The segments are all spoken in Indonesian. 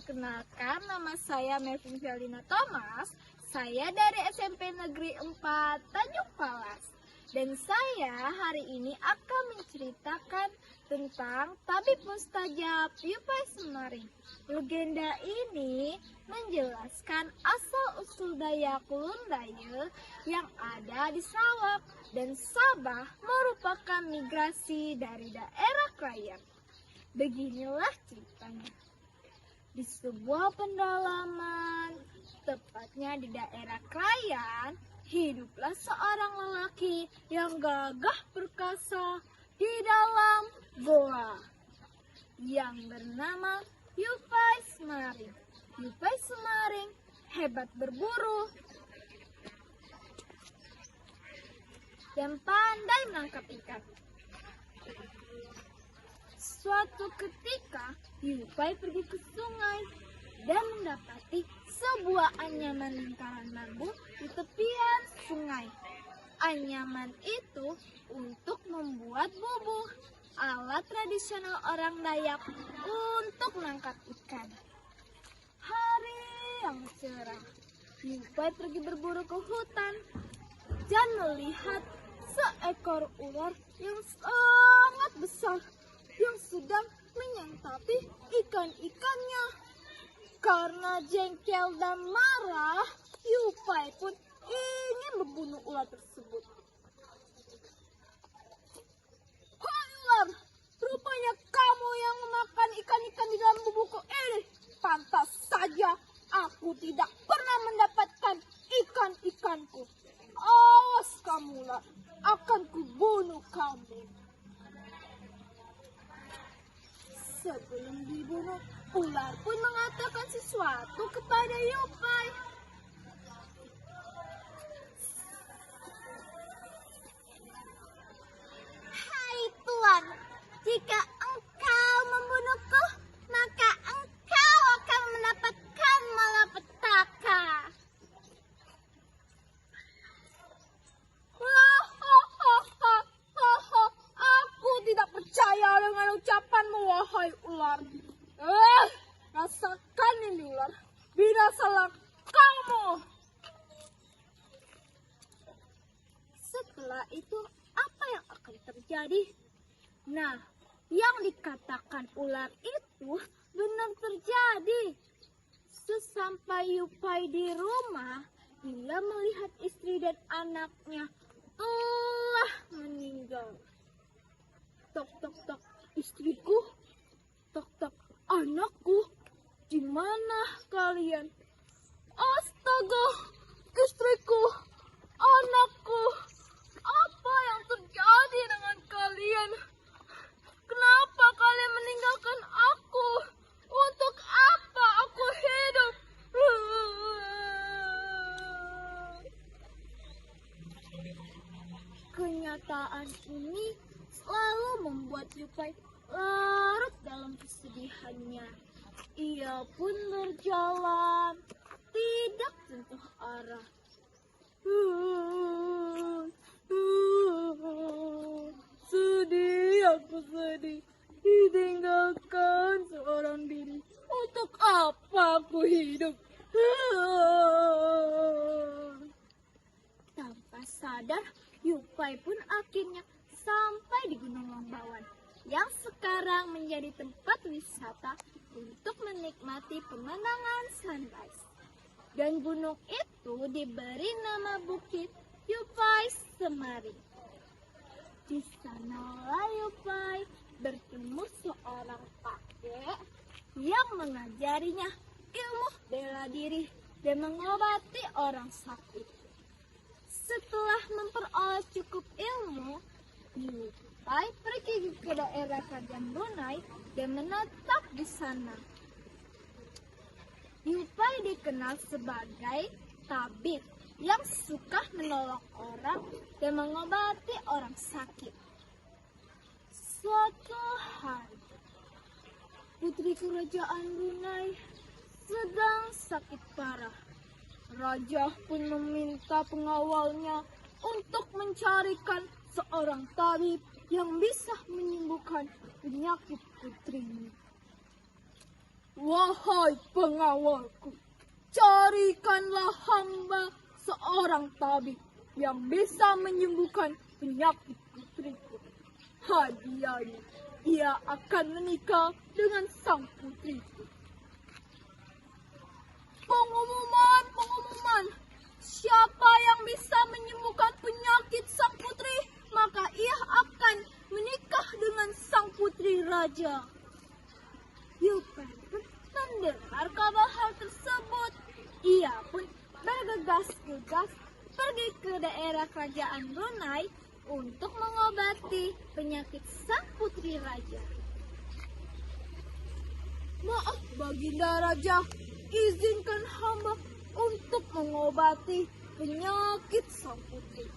Perkenalkan, nama saya Melvin Violina Thomas. Saya dari SMP Negeri 4 Tanjung Palas. Dan saya hari ini akan menceritakan tentang Tabib Mustajab Yupai Semaring. Legenda ini menjelaskan asal-usul Dayak Lundaya yang ada di Sarawak dan Sabah merupakan migrasi dari daerah Krayan. Beginilah ceritanya. Di sebuah pendalaman, tepatnya di daerah Krayan, hiduplah seorang lelaki yang gagah perkasa di dalam goa yang bernama Yupai Semaring. Yupai Semaring hebat berburu dan pandai menangkap ikan. Suatu ketika, Yupai pergi ke sungai dan mendapati sebuah anyaman lingkaran bambu di tepian sungai. Anyaman itu untuk membuat bubuh, alat tradisional orang Dayak untuk menangkap ikan. Hari yang cerah, Yupai pergi berburu ke hutan dan melihat seekor ular yang sangat besar yang sedang menyantapi ikan-ikannya. Karena jengkel dan marah, Yupai pun ingin membunuh ular tersebut. Hai ular, rupanya kamu yang memakan ikan-ikan di dalam bubuku ini. Pantas saja aku tidak pernah mendapatkan ikan-ikanku. Awas kamu ular, akan kubunuh kamu. Sebelum dibunuh, ular pun mengatakan sesuatu kepada Yupai. Hai tuan, jika engkau membunuhku, maka engkau akan mendapatkan malapetaka. Aku tidak percaya dengan ucapanmu, wahai ular. Rasakan ini ular, binasalah kamu. Setelah itu, apa yang akan terjadi? Nah, yang dikatakan ular itu benar terjadi. Sesampai Yupai di rumah, ia melihat istri dan anaknya telah meninggal. Tok tok tok, istriku. Tok tok, anakku. Di mana kalian? Astaga, istriku, anakku. Apa yang terjadi dengan kalian? Kenapa kalian meninggalkan aku? Untuk apa aku hidup? Kenyataan ini selalu membuat Yupai larut dalam kesedihannya. Ia pun berjalan, tidak tentu arah. Sedih, aku sedih, ditinggalkan seorang diri. Untuk apa aku hidup? Tanpa sadar, Yupai pun akhirnya sampai di Gunung Lombawan yang sekarang menjadi tempat wisata untuk menikmati pemandangan sunrise. Dan gunung itu diberi nama Bukit Yupai Semaring. Di sanalah Yupai bertemu seorang kakek yang mengajarinya ilmu bela diri dan mengobati orang sakit. Setelah memperoleh cukup ilmu, Yupai pergi ke daerah kerajaan Brunei dan menetap di sana. Yupai dikenal sebagai tabib yang suka menolong orang dan mengobati orang sakit. Suatu hari, putri kerajaan Brunei sedang sakit parah. Raja pun meminta pengawalnya untuk mencarikan seorang tabib yang bisa menyembuhkan penyakit putrinya. Wahai pengawalku, carikanlah hamba seorang tabib yang bisa menyembuhkan penyakit putriku. Hadiahnya, ia akan menikah dengan sang putriku. Pengumuman. Siapa yang bisa menyembuhkan penyakit sang putri, maka ia akan menikah dengan sang putri raja. Yupen mendengar kabar hal tersebut. Ia pun bergegas-gegas pergi ke daerah kerajaan Brunei untuk mengobati penyakit sang putri raja. Maaf Baginda Raja, izinkan hamba untuk mengobati penyakit sang putri.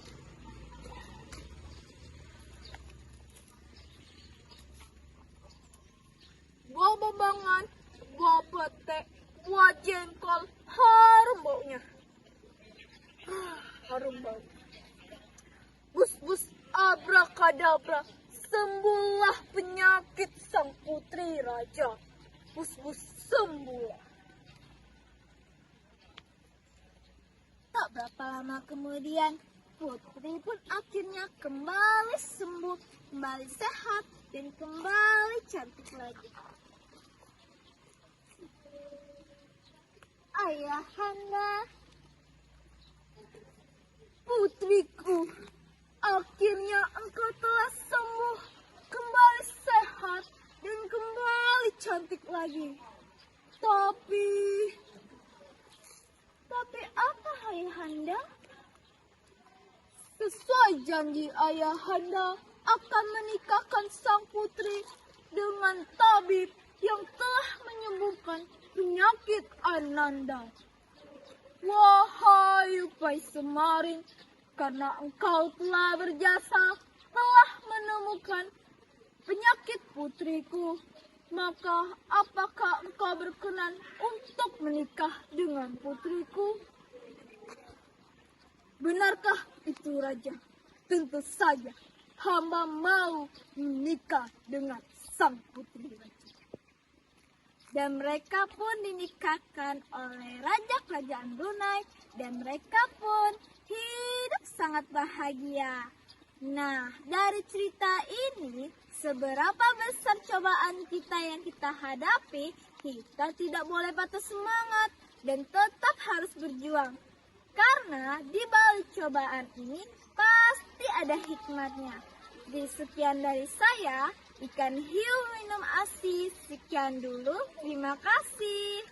Buah bebangan, buah petek, buah jengkol, harum baunya. Harum bau. Bus abrakadabra, sembuhlah penyakit sang putri raja. Bus sembuh. Tak berapa lama kemudian, putri pun akhirnya kembali sembuh, kembali sehat, dan kembali cantik lagi. Ayahanda, putriku, akhirnya engkau telah sembuh, kembali sehat, dan kembali cantik lagi. Tapi apa Ayahanda? Sesuai janji Ayahanda akan menikahkan sang putri dengan tabib yang telah menyembuhkan penyakit Ananda. Wahai Upai Semaring, karena engkau telah berjasa, telah menemukan penyakit putriku, maka apakah engkau berkenan untuk menikah dengan putriku? Benarkah itu Raja? Tentu saja hamba mau menikah dengan sang putri raja. Dan mereka pun dinikahkan oleh Raja Kerajaan Brunei, dan mereka pun hidup sangat bahagia. Nah, dari cerita ini, seberapa besar cobaan kita yang kita hadapi, kita tidak boleh patah semangat dan tetap harus berjuang. Karena di balik cobaan ini pasti ada hikmatnya. Sekian dari saya, ikan hiu minum asi. Sekian dulu, terima kasih.